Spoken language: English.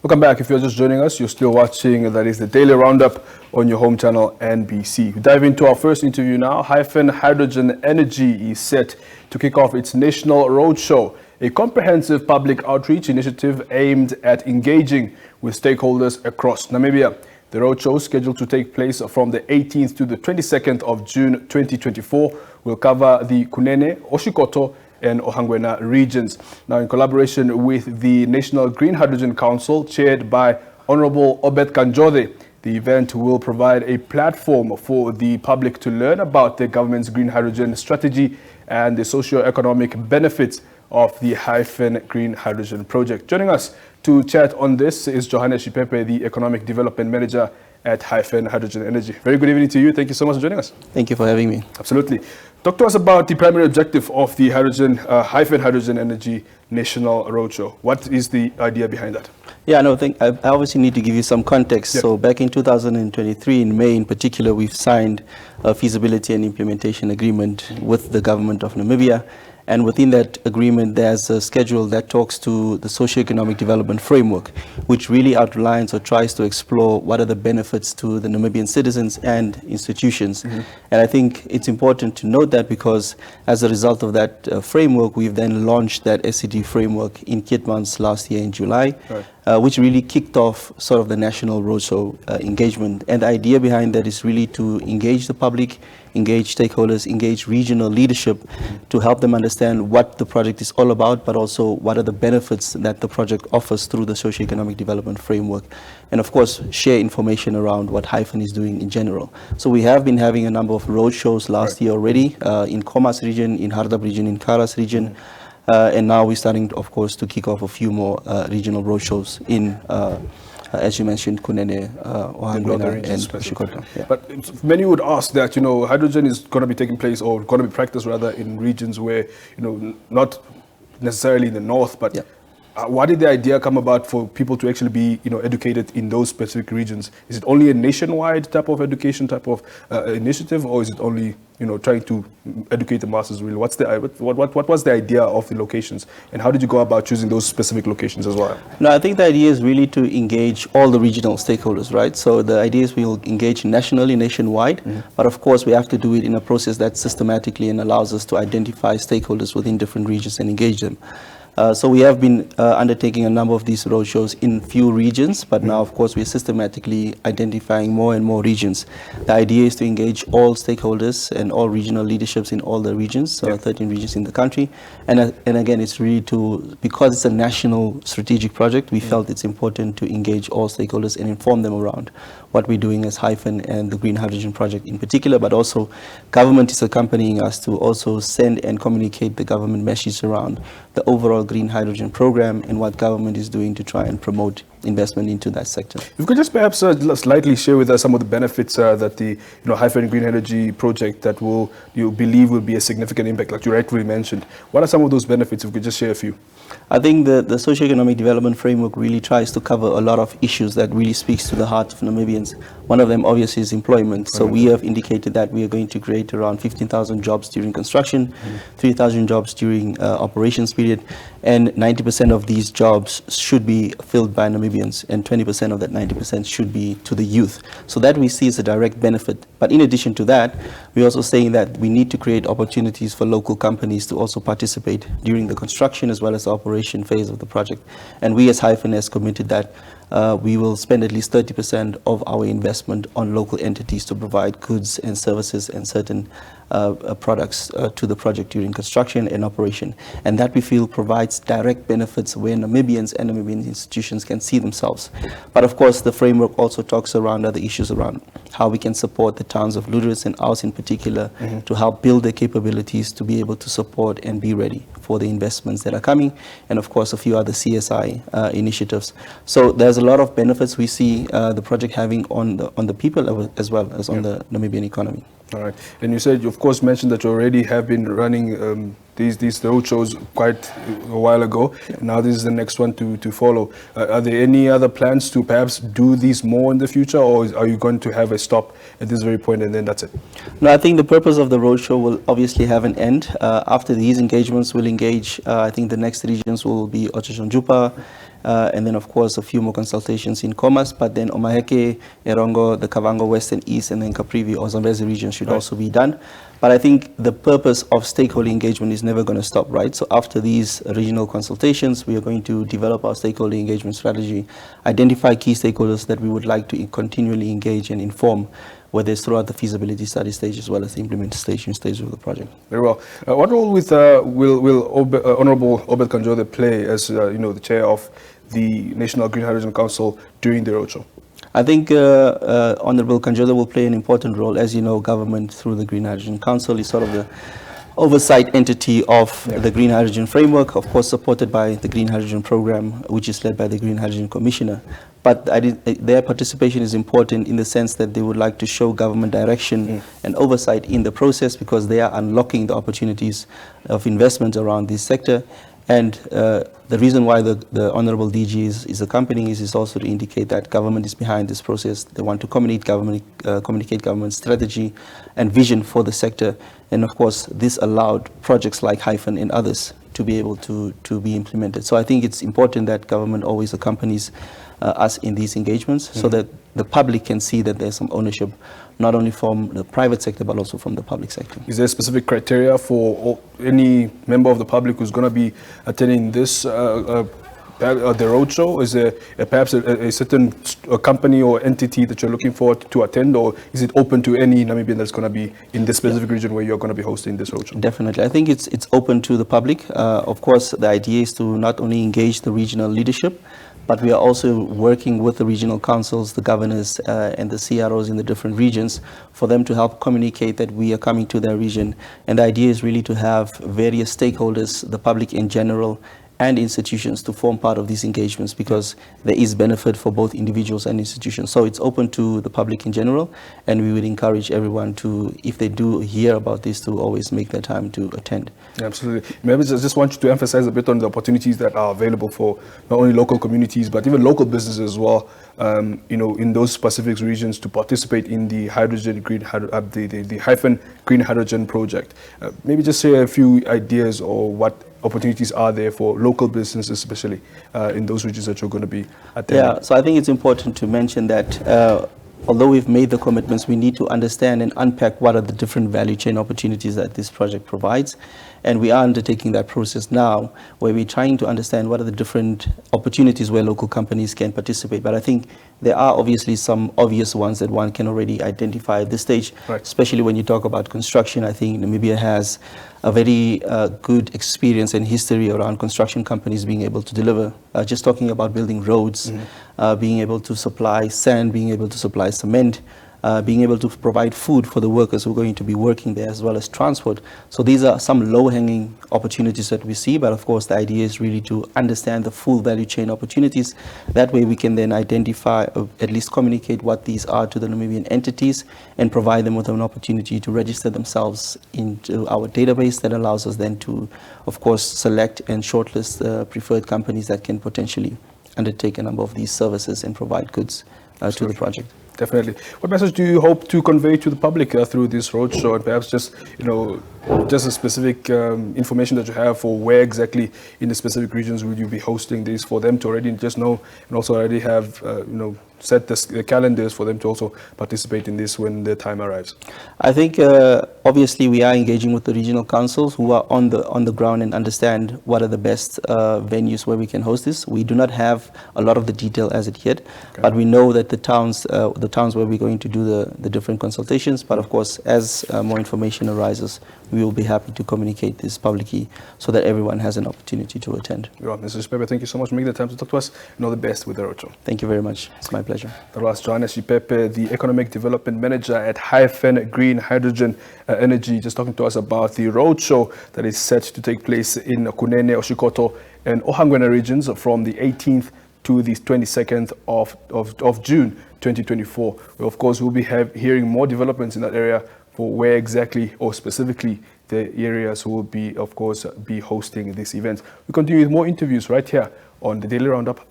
Welcome back. If you're just joining us, you're still watching, that is the Daily Roundup on your home channel, NBC. We dive into our first interview now. Hyphen Hydrogen Energy is set to kick off its national roadshow, a comprehensive public outreach initiative aimed at engaging with stakeholders across Namibia. The roadshow, scheduled to take place from the 18th to the 22nd of June 2024, will cover the Kunene, Oshikoto, and Ohangwena regions. Now, in collaboration with the National Green Hydrogen Council, chaired by Honorable Obed Kanjode, the event will provide a platform for the public to learn about the government's green hydrogen strategy and the socio-economic benefits of the Hyphen Green Hydrogen Project. Joining us to chat on this is Johannes Shipepe, the Economic Development Manager at Hyphen Hydrogen Energy. Very good evening to you. Thank you so much for joining us. Thank you for having me. Absolutely. Talk to us about the primary objective of the Hyphen Hydrogen Energy National Roadshow. What is the idea behind that? Yeah, no, I obviously need to give you some context. Yeah. So back in 2023, in May in particular, we've signed a feasibility and implementation agreement with the government of Namibia. And within that agreement, there's a schedule that talks to the socio-economic development framework, which really outlines or tries to explore what are the benefits to the Namibian citizens and institutions. Mm-hmm. And I think it's important to note that because as a result of that framework, we've then launched that SCD framework in Kitmans last year in July. Right. Which really kicked off sort of the national roadshow engagement. And the idea behind that is really to engage the public, engage stakeholders, engage regional leadership to help them understand what the project is all about, but also what are the benefits that the project offers through the socio-economic development framework. And of course, share information around what Hyphen is doing in general. So we have been having a number of roadshows last year already in Khomas region, in Hardap region, in Karas region. And now we're starting, of course, to kick off a few more regional roadshows in, as you mentioned, Kunene, Ohangwena, and Oshikoto. Yeah. But many would ask that, hydrogen is going to be taking place, or going to be practiced rather, in regions where, not necessarily in the north, but yeah. Why did the idea come about for people to actually be, educated in those specific regions? Is it only a nationwide type of education, type of initiative, or is it only, trying to educate the masses? Really, what was the idea of the locations, and how did you go about choosing those specific locations as well? No, I think the idea is really to engage all the regional stakeholders, right? So the idea is we'll engage nationally, nationwide, but of course we have to do it in a process that systematically and allows us to identify stakeholders within different regions and engage them. So we have been undertaking a number of these roadshows in few regions, but now, of course, we are systematically identifying more and more regions. The idea is to engage all stakeholders and all regional leaderships in all the regions, so 13 regions in the country. And again, it's really because it's a national strategic project, we felt it's important to engage all stakeholders and inform them around what we're doing as Hyphen and the Green Hydrogen Project in particular, but also government is accompanying us to also send and communicate the government message around the overall green hydrogen program and what government is doing to try and promote investment into that sector. If you could just perhaps slightly share with us some of the benefits that the Hyphen Green Energy Project that you believe will be a significant impact, like you rightfully mentioned. What are some of those benefits? If you could just share a few. I think the socio-economic development framework really tries to cover a lot of issues that really speaks to the heart of Namibians. One of them obviously is employment. So we have indicated that we are going to create around 15,000 jobs during construction, 3,000 jobs during operations period, and 90% of these jobs should be filled by Namibians, and 20% of that 90% should be to the youth. So that we see as a direct benefit. But in addition to that, we're also saying that we need to create opportunities for local companies to also participate during the construction as well as the operation phase of the project. And we as Hyphen has committed that we will spend at least 30% of our investment on local entities to provide goods and services and certain products to the project during construction and operation. And that we feel provides direct benefits where Namibians and Namibian institutions can see themselves. But of course, the framework also talks around other issues around how we can support the towns of Lüderitz and Aus in particular to help build their capabilities to be able to support and be ready for the investments that are coming, and of course a few other CSI initiatives. So there's a lot of benefits we see the project having on the people as well as on the Namibian economy. All right. And you said, you of course mentioned that you already have been running these roadshows quite a while ago. Now this is the next one to follow. Are there any other plans to perhaps do these more in the future, or are you going to have a stop at this very point and then that's it? No, I think the purpose of the roadshow will obviously have an end. After these engagements, we'll engage, I think the next regions will be Otjozondjupa, and then of course a few more consultations in Comas, but then Omaheke, Erongo, the Kavango West and East, and then Caprivi or Zambezi region should also be done. But I think the purpose of stakeholder engagement is never going to stop, right? So after these regional consultations, we are going to develop our stakeholder engagement strategy, identify key stakeholders that we would like to continually engage and inform, whether it's throughout the feasibility study stage as well as the implementation stage of the project. Very well. What role will Honorable Obed Kanjode play as the chair of the National Green Hydrogen Council during the roadshow? I think Honorable Kanjode will play an important role. As you know, government through the Green Hydrogen Council is sort of the oversight entity of the Green Hydrogen Framework, of course supported by the Green Hydrogen Program, which is led by the Green Hydrogen Commissioner. But their participation is important in the sense that they would like to show government direction and oversight in the process, because they are unlocking the opportunities of investment around this sector. And the reason why the Honorable DG is accompanying is also to indicate that government is behind this process. They want to communicate government strategy and vision for the sector. And of course, this allowed projects like Hyphen and others to be able to be implemented. So I think it's important that government always accompanies us in these engagements, so that the public can see that there's some ownership, not only from the private sector, but also from the public sector. Is there specific criteria for any member of the public who's going to be attending this the roadshow? Is there perhaps a certain company or entity that you're looking for to attend, or is it open to any Namibian that's going to be in this specific region where you're going to be hosting this roadshow? Definitely. I think it's open to the public. Of course, the idea is to not only engage the regional leadership, but we are also working with the regional councils, the governors, and the CROs in the different regions for them to help communicate that we are coming to their region. And the idea is really to have various stakeholders, the public in general, and institutions to form part of these engagements, because there is benefit for both individuals and institutions. So it's open to the public in general, and we would encourage everyone to, if they do hear about this, to always make their time to attend. Absolutely. Maybe I just want you to emphasize a bit on the opportunities that are available for not only local communities, but even local businesses as well, in those specific regions to participate in the the Hyphen Green Hydrogen Project. Maybe just share a few ideas or what opportunities are there for local businesses, especially in those regions that you're going to be attending. Yeah, so I think it's important to mention that although we've made the commitments, we need to understand and unpack what are the different value chain opportunities that this project provides. And we are undertaking that process now, where we're trying to understand what are the different opportunities where local companies can participate. But I think there are obviously some obvious ones that one can already identify at this stage, especially when you talk about construction. I think Namibia has a very good experience and history around construction companies being able to deliver. Just talking about building roads, being able to supply sand, being able to supply cement, being able to provide food for the workers who are going to be working there, as well as transport. So these are some low-hanging opportunities that we see, but of course the idea is really to understand the full value chain opportunities. That way we can then identify, or at least communicate what these are to the Namibian entities, and provide them with an opportunity to register themselves into our database that allows us then to, of course, select and shortlist preferred companies that can potentially undertake a number of these services and provide goods to the project. Definitely. What message do you hope to convey to the public through this roadshow, and perhaps just a specific information that you have for where exactly in the specific regions will you be hosting this, for them to already just know, and also already have set the calendars for them to also participate in this when the time arrives? I think obviously we are engaging with the regional councils who are on the ground and understand what are the best venues where we can host this. We do not have a lot of the detail as it yet, but we know that the towns where we're going to do the different consultations. But of course, as more information arises, we will be happy to communicate this publicly so that everyone has an opportunity to attend. Right, Mr. Shipepe, thank you so much for making the time to talk to us, and all the best with the roadshow. Thank you very much. It's my pleasure. That was Johannes Shipepe, the Economic Development Manager at Hyphen Green Hydrogen Energy, just talking to us about the roadshow that is set to take place in Kunene, Oshikoto, and Ohangwena regions from the 18th to the 22nd of June 2024. We, of course, will be hearing more developments in that area for where exactly or specifically the areas will be, of course, be hosting this event. We continue with more interviews right here on the Daily Roundup